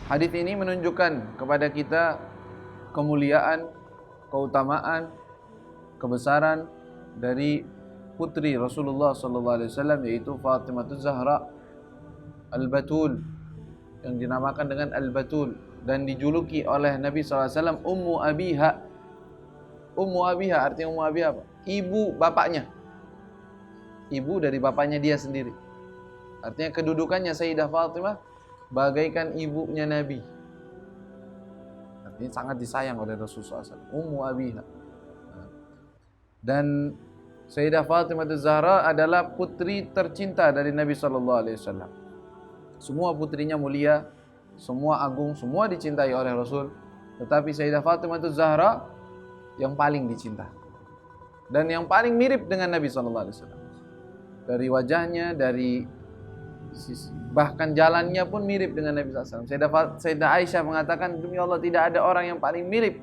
Hadis ini menunjukkan kepada kita kemuliaan, keutamaan, kebesaran dari putri Rasulullah SAW, yaitu Fatimah Zahra Al-Batul, yang dinamakan dengan Al-Batul dan dijuluki oleh Nabi SAW Ummu Abiha. Ummu Abiha artinya Ummu Abiha apa? Ibu bapaknya. Ibu dari bapaknya dia sendiri. Artinya kedudukannya Sayyidah Fatimah bagaikan ibunya Nabi. Artinya sangat disayang oleh Rasulullah SAW. Ummu Abiha. Dan Sayyidah Fatimah Zahra adalah putri tercinta dari Nabi SAW. Semua putrinya mulia, semua agung, semua dicintai oleh Rasul. Tetapi Sayyidah Fatimah Zahra yang paling dicinta dan yang paling mirip dengan Nabi SAW. Dari wajahnya, dari bahkan jalannya pun mirip dengan Nabi SAW. Sayyidah Aisyah mengatakan, demi Allah tidak ada orang yang paling mirip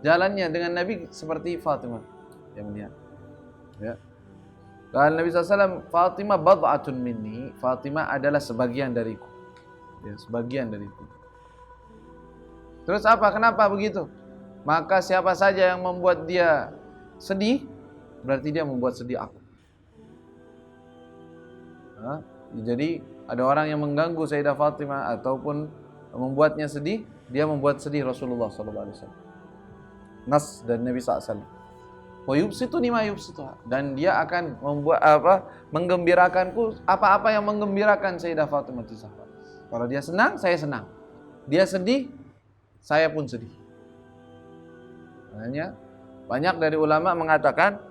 jalannya dengan Nabi seperti Fatimah. Yang melihat. Ya. Dan Nabi SAW, Fatimah bad'atun minni, Fatimah adalah sebagian dariku. Ya, sebagian dariku. Terus apa? Kenapa begitu? Maka siapa saja yang membuat dia sedih, berarti dia membuat sedih aku. Nah, jadi ada orang yang mengganggu Sayyidah Fatimah ataupun membuatnya sedih, dia membuat sedih Rasulullah SAW. Nas dan Nabi SAW. Wa yubsituni ma yubsituha, dan dia akan membuat menggembirakanku apa-apa yang menggembirakan Sayyidah Fatimah Zahra. Kalau dia senang, saya senang. Dia sedih, saya pun sedih. Makanya banyak dari ulama mengatakan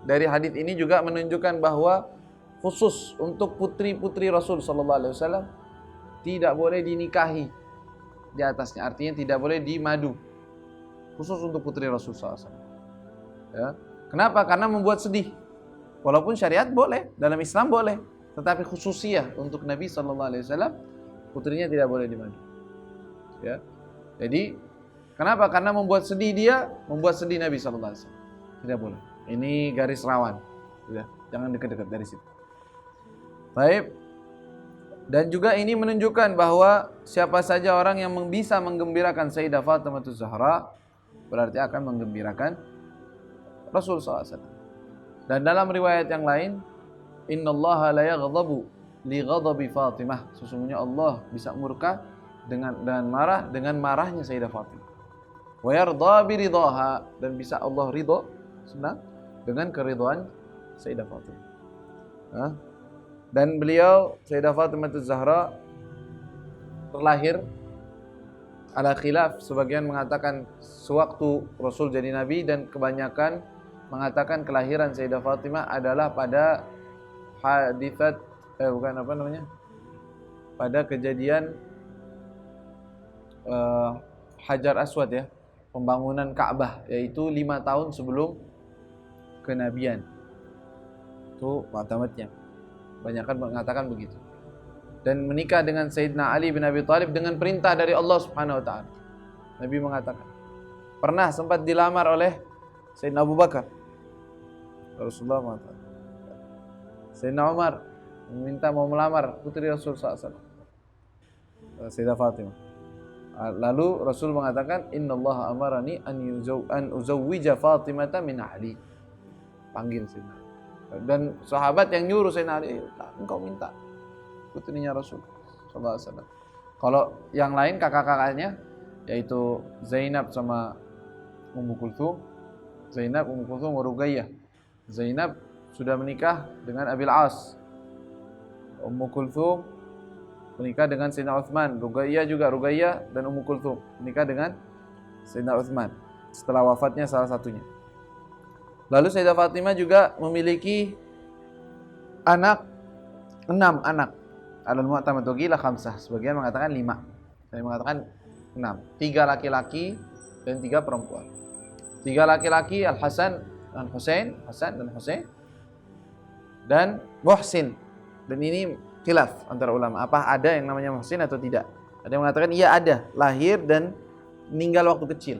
dari hadis ini juga menunjukkan bahwa khusus untuk putri-putri Rasul sallallahu alaihi wasallam tidak boleh dinikahi di atasnya, artinya tidak boleh dimadu. Khusus untuk putri Rasul sallallahu alaihi wasallam. Ya. Kenapa? Karena membuat sedih. Walaupun syariat boleh, dalam Islam boleh, tetapi khususiyah untuk Nabi sallallahu alaihi wasallam putrinya tidak boleh dimadu. Ya. Jadi kenapa? Karena membuat sedih dia, membuat sedih Nabi sallallahu alaihi wasallam. Tidak boleh. Ini garis rawan. Sudah, jangan dekat-dekat dari situ. Baik. Dan juga ini menunjukkan bahwa siapa saja orang yang bisa menggembirakan Sayyidah Fatimah Zahra berarti akan menggembirakan Rasul SAW. Dan dalam riwayat yang lain, innallaha la yaghdabu li ghadabi Fatimah. Sesungguhnya Allah bisa murka dengan marah dengan marahnya Sayyidah Fatimah. Wa yarda bi ridaha, dan bisa Allah ridha, senang dengan keridhaan Sayyidah Fatimah. Dan beliau Sayyidah Fatimah Zahra terlahir ala khilaf, sebagian mengatakan sewaktu Rasul jadi nabi dan kebanyakan mengatakan kelahiran Sayyidah Fatimah adalah pada haditsat pada kejadian Hajar Aswad, ya, pembangunan Ka'bah, yaitu 5 tahun sebelum kenabian. Itu maktamatnya. Banyakan mengatakan begitu. Dan menikah dengan Sayyidina Ali bin Abi Thalib dengan perintah dari Allah Subhanahu wa taala. Nabi mengatakan, pernah sempat dilamar oleh Sayyidina Abu Bakar. Rasulullah mengatakan, Sayyidina Umar meminta mau melamar putri Rasul SAW, Sayyidah Fatimah. Lalu Rasul mengatakan, innallaha amarani an uzawwija Fatimata min Ali. Panggil Sayyidina. Dan sahabat yang nyuruh Sayyidina Ali, engkau minta putrinya Rasul SAW. Kalau yang lain kakak-kakaknya, yaitu Zainab sama Ummu Kulthum. Zainab, Ummu Kulthum, Ruqayyah. Zainab sudah menikah dengan Abil As. Ummu Kulthum menikah dengan Sayyidina Utsman. Ruqayyah dan Ummu Kulthum menikah dengan Sayyidina Utsman setelah wafatnya salah satunya. Lalu Sayyidah Fatimah juga memiliki 6 anak. Alal mu'tamad qila 5, sebagian mengatakan 5. Saya mengatakan 6. 3 laki-laki dan 3 perempuan. 3 laki-laki Al-Hasan dan Husain, dan Muhsin. Dan ini khilaf antara ulama, apa ada yang namanya Muhsin atau tidak. Ada yang mengatakan iya ada, lahir dan meninggal waktu kecil.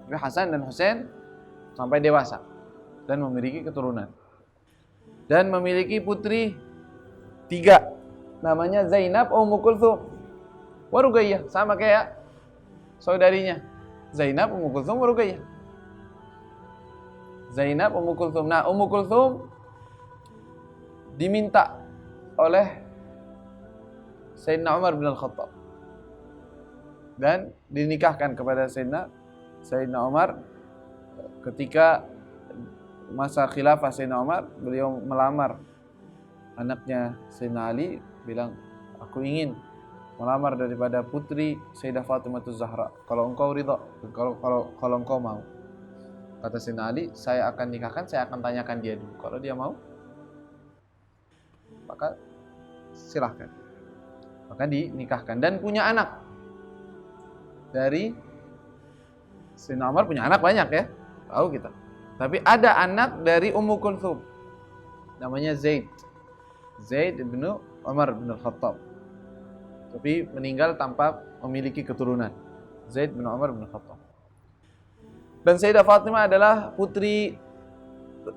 Tapi Hasan dan Husain sampai dewasa dan memiliki keturunan. Dan memiliki putri 3, namanya Zainab, Ummu Kulthum. wa Ruqayyah, sama kayak saudarinya Zainab, Ummu Kulthum, wa Ruqayyah. Zainab, Ummu Kulthum. Nah, Ummu Kulthum diminta oleh Sayyidina Umar bin Al-Khattab dan dinikahkan kepada Sayyidina Umar. Ketika masa khilafah Sayyidina Umar, beliau melamar anaknya Sayyidina Ali, bilang, aku ingin melamar daripada putri Sayyidah Fatimah Zahra, kalau engkau ridha, kalau engkau mau. Kata Sayyidina Ali, saya akan nikahkan, saya akan tanyakan dia dulu. Kalau dia mau, maka silahkan. Maka dinikahkan dan punya anak. Dari Sayyidina Umar punya anak banyak ya, tahu kita. Tapi ada anak dari Ummu Kulthum, namanya Zaid bin Umar bin Al-Khattab. Tapi meninggal tanpa memiliki keturunan. Zaid bin Umar bin Al-Khattab. Dan Sayyidah Fatimah adalah putri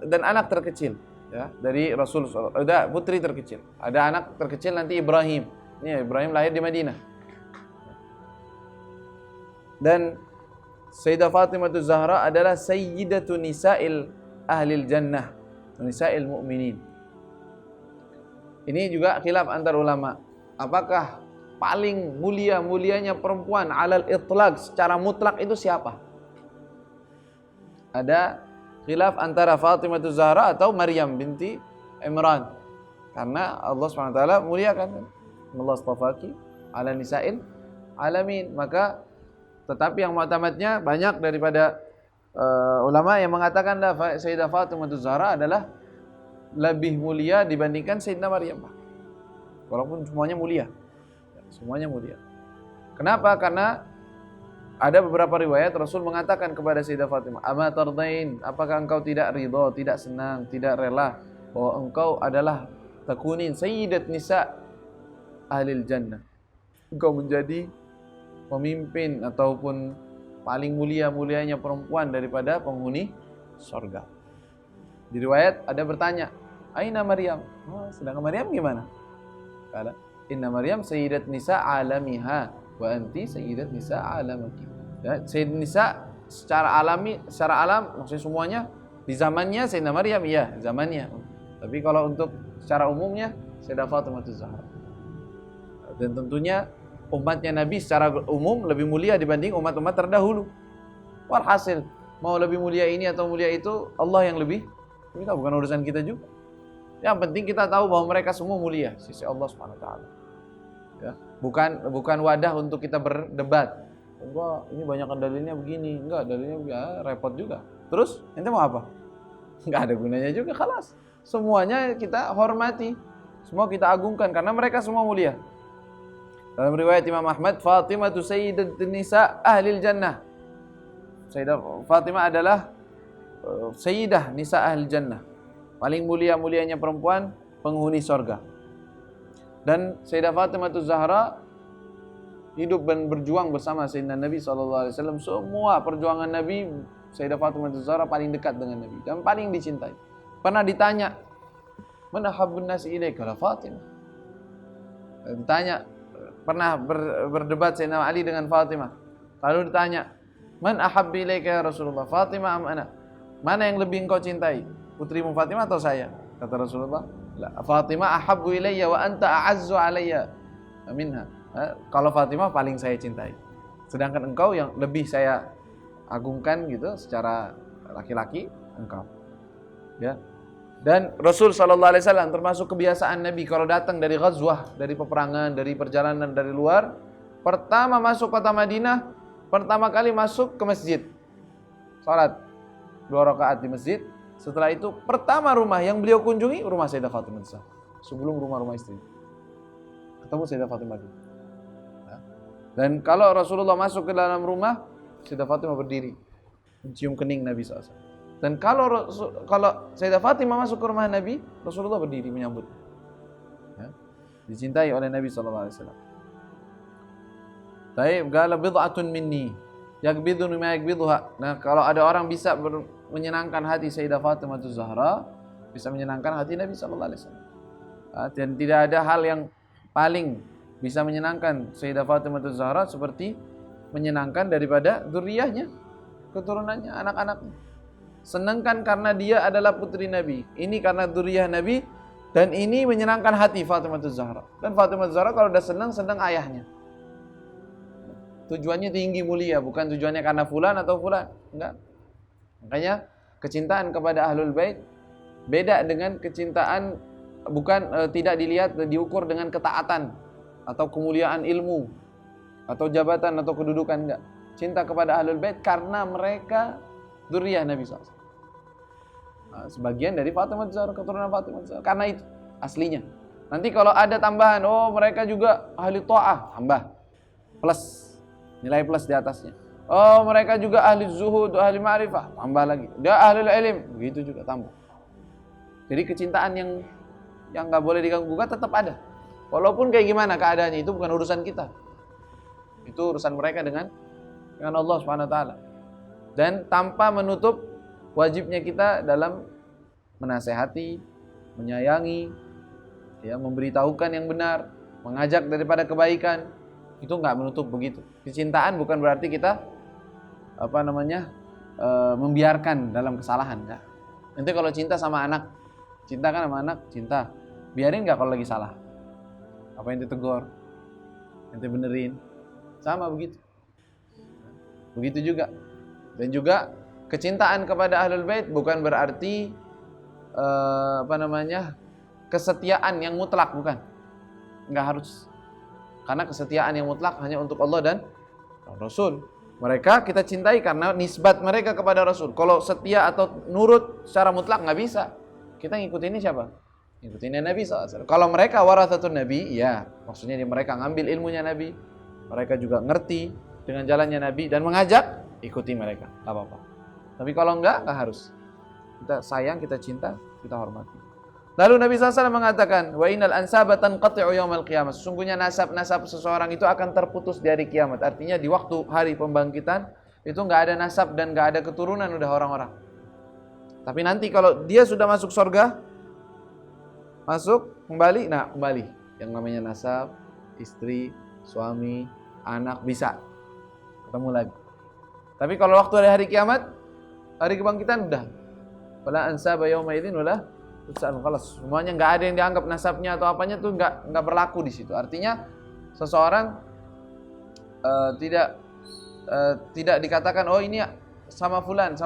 dan anak terkecil ya dari Rasul. Ada putri terkecil, ada anak terkecil nanti Ibrahim. Ini Ibrahim lahir di Madinah. Dan Sayyidah Fatimah Zahra adalah Sayyidatu Nisa'il Ahlil Jannah, Nisa'il Mu'minin. Ini juga khilaf antar ulama. Apakah paling mulianya perempuan alal itlaq, secara mutlak itu siapa? Ada khilaf antara Fatimah Zahra atau Maryam binti Imran. Karena Allah SWT muliakan, Allah astafaki ala nisa'il alamin. Maka tetapi yang mu'tamadnya banyak daripada ulama yang mengatakan Sayyidah Fatimah Zahra adalah lebih mulia dibandingkan Sayyidina Maryam. Walaupun semuanya mulia. Semuanya mulia. Kenapa? Karena ada beberapa riwayat Rasul mengatakan kepada Sayyidah Fatimah, "Ama tardain, apakah engkau tidak ridha, tidak senang, tidak rela bahwa engkau adalah takunin sayyidat nisa ahlil jannah? Engkau menjadi pemimpin ataupun paling mulianya perempuan daripada penghuni surga." Di riwayat ada bertanya, "Aina Maryam?" Oh, sedangkan Maryam gimana? Kala, "Inna Maryam sayyidat nisa alamiha wa anti sayyidat nisa alamaki." Ya, Sayyidat Nisa secara alami, secara alam maksudnya semuanya di zamannya Sayyidina Maryam, iya, zamannya. Tapi kalau untuk secara umumnya Sayyidah Fatimah Zahra. Dan tentunya umatnya Nabi secara umum lebih mulia dibanding umat-umat terdahulu. Walhasil, mau lebih mulia ini atau mulia itu, Allah yang lebih tahu, bukan urusan kita juga. Yang penting kita tahu bahwa mereka semua mulia sisi Allah Subhanahu wa taala. Ya, bukan wadah untuk kita berdebat. Enggak, ini banyak dalilnya begini, enggak, dalilnya ya, repot juga. Terus ente mau apa? Enggak ada gunanya juga, khalas. Semuanya kita hormati, semua kita agungkan karena mereka semua mulia. Dalam riwayat Imam Ahmad, Fatimah tu sayyidatun nisa ahlil jannah. Sayyidah Fatimah adalah sayyidah nisa ahlil jannah. Paling mulianya perempuan penghuni surga. Dan Sayyidah Fatimah Zahra hidup dan berjuang bersama Sayyidina Nabi SAW. Semua perjuangan Nabi, Sayyidah Fatimah Zahra paling dekat dengan Nabi dan paling dicintai. Pernah ditanya, "Man ahabbun nasi ilaika?" Fatimah. Ditanya, pernah berdebat Sayyidina Ali dengan Fatimah. Lalu ditanya, "Man ahabbi ilaika ya Rasulullah, Fatimah am ana?" Mana yang lebih engkau cintai? Putrimu Fatimah atau saya? Kata Rasulullah, "La, Fatimah ahabbu ilayya wa anta a'azzu alayya minha." Kalau Fatimah paling saya cintai, sedangkan engkau yang lebih saya agungkan gitu secara laki-laki, engkau. Ya. Dan Rasul sallallahu alaihi wasallam termasuk kebiasaan Nabi kalau datang dari ghazwah, dari peperangan, dari perjalanan dari luar, pertama masuk kota Madinah, pertama kali masuk ke masjid. Salat 2 rakaat di masjid. Setelah itu pertama rumah yang beliau kunjungi rumah Sayyidah Fatimah sebelum rumah-rumah istri. Ketemu Sayyidah Fatimah dulu. Dan kalau Rasulullah masuk ke dalam rumah, Sayyidah Fatimah berdiri mencium kening Nabi SAW. Dan kalau Sayyidah Fatimah masuk ke rumah Nabi, Rasulullah berdiri menyambut. Ya, dicintai oleh Nabi SAW. Taib qala bid'atun minni yakbidu mimma yakbiduha. Nah, kalau ada orang bisa menyenangkan hati Sayyidah Fatimah Zahra, bisa menyenangkan hati Nabi SAW. Dan tidak ada hal yang paling bisa menyenangkan Sayyidah Fatimah Zahra seperti menyenangkan daripada zuriyahnya, keturunannya, anak-anaknya. Senangkan karena dia adalah putri Nabi, ini karena zuriyah Nabi, dan ini menyenangkan hati Fatimah Zahra. Dan Fatimah Zahra kalau udah senang ayahnya. Tujuannya tinggi mulia, bukan tujuannya karena fulan atau fulan, enggak. Makanya kecintaan kepada Ahlul Bait beda dengan kecintaan, bukan tidak dilihat dan diukur dengan ketaatan atau kemuliaan ilmu atau jabatan atau kedudukan, enggak. Cinta kepada Ahlul Bait karena mereka dzurriyyah Nabi SAW. Sebagian dari Fatimah Zahra, keturunan Fatimah Zahra. Karena itu aslinya. Nanti kalau ada tambahan, oh mereka juga ahli ta'ah, tambah. Plus, nilai plus di atasnya. Oh mereka juga ahli zuhud, ahli ma'rifah, tambah lagi. Dia ahli ilm, begitu juga tambah. Jadi kecintaan yang nggak boleh diganggu-gugat tetap ada. Walaupun kayak gimana keadaannya, itu bukan urusan kita. Itu urusan mereka dengan Allah Subhanahu wa taala. Dan tanpa menutup wajibnya kita dalam menasehati, menyayangi, ya, memberitahukan yang benar, mengajak daripada kebaikan. Itu nggak menutup begitu. Kecintaan bukan berarti kita membiarkan dalam kesalahan, enggak. Nanti kalau cinta sama anak, cinta kan sama anak, cinta. Biarin nggak kalau lagi salah? Apa yang ditegur? Ente benerin. Sama begitu. Begitu juga. Dan juga kecintaan kepada Ahlul Bait bukan berarti kesetiaan yang mutlak, bukan. Enggak harus. Karena kesetiaan yang mutlak hanya untuk Allah dan Rasul. Mereka kita cintai karena nisbat mereka kepada Rasul. Kalau setia atau nurut secara mutlak nggak bisa. Kita ngikutin siapa? Ngikutin Nabi SAW. Kalau mereka warathatun Nabi, ya maksudnya mereka ngambil ilmunya Nabi. Mereka juga ngerti dengan jalannya Nabi dan mengajak, ikuti mereka, nggak apa-apa. Tapi kalau nggak harus. Kita sayang, kita cinta, kita hormati. Lalu Nabi SAW mengatakan, wa innal ansaba tanqati'u yaumal qiyamah. Sesungguhnya nasab seseorang itu akan terputus di hari kiamat. Artinya di waktu hari pembangkitan itu nggak ada nasab dan nggak ada keturunan udah orang-orang. Tapi nanti kalau dia sudah masuk surga, kembali. Yang namanya nasab, istri, suami, anak bisa ketemu lagi. Tapi kalau waktu hari kiamat, hari kebangkitan udah. Wala ansaba yauma idzin wala semuanya nggak ada yang dianggap nasabnya atau apanya tuh nggak berlaku di situ. Artinya seseorang tidak dikatakan oh ini sama fulan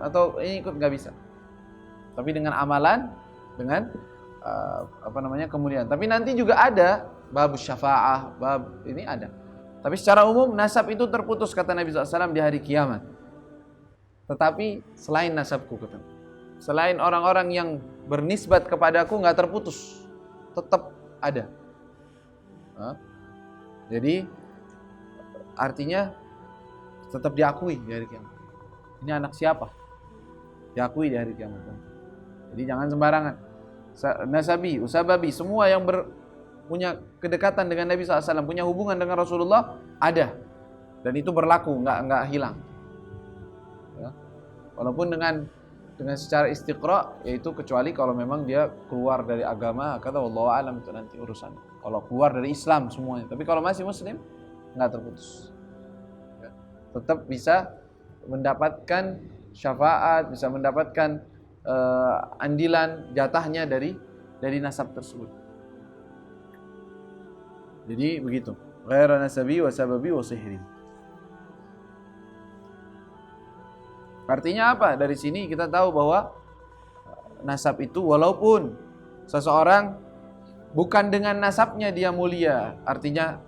atau ini ikut, nggak bisa. Tapi dengan amalan, dengan kemuliaan. Tapi nanti juga ada bab syafa'ah, bab ini ada. Tapi secara umum nasab itu terputus kata Nabi SAW di hari kiamat. Tetapi selain nasabku, selain orang-orang yang bernisbat kepadaku nggak terputus, tetap ada. Jadi artinya tetap diakui di hari kiamat. Ini anak siapa? Diakui di hari kiamat. Jadi jangan sembarangan. Nasabi, usababi, semua yang punya kedekatan dengan Nabi SAW, punya hubungan dengan Rasulullah ada. Dan itu berlaku, nggak hilang. Ya. Walaupun dengan secara istiqra, yaitu kecuali kalau memang dia keluar dari agama, kata wallahu alam, itu nanti urusan. Kalau keluar dari Islam semuanya, tapi kalau masih Muslim nggak terputus. Ya. Tetap bisa mendapatkan syafaat, bisa mendapatkan andilan jatahnya dari nasab tersebut. Jadi begitu. Ghaira nasabi wa sababi wa sihri. Artinya apa? Dari sini kita tahu bahwa nasab itu walaupun seseorang bukan dengan nasabnya dia mulia, artinya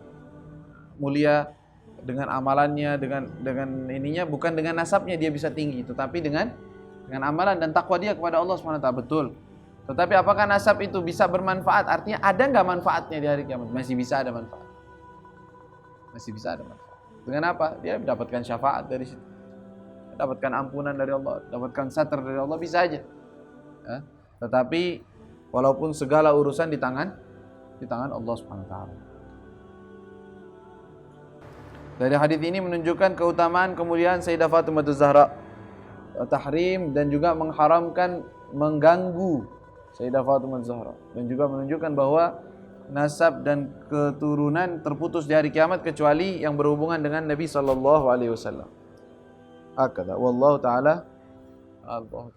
mulia dengan amalannya, dengan ininya, bukan dengan nasabnya dia bisa tinggi, tetapi dengan amalan dan takwa dia kepada Allah SWT, betul. Tetapi apakah nasab itu bisa bermanfaat? Artinya ada nggak manfaatnya di hari kiamat? Masih bisa ada manfaat. Masih bisa ada manfaat. Dengan apa? Dia mendapatkan syafaat dari situ. Dapatkan ampunan dari Allah, dapatkan satar dari Allah, bisa aja. Ya. Tetapi walaupun segala urusan di tangan Allah Subhanahu wa taala. Dari hadis ini menunjukkan keutamaan kemuliaan Sayyidah Fatimah Zahra, tahrim dan juga mengharamkan mengganggu Sayyidah Fatimah Zahra, dan juga menunjukkan bahwa nasab dan keturunan terputus di hari kiamat kecuali yang berhubungan dengan Nabi sallallahu alaihi wasallam. Hakada wallahu taala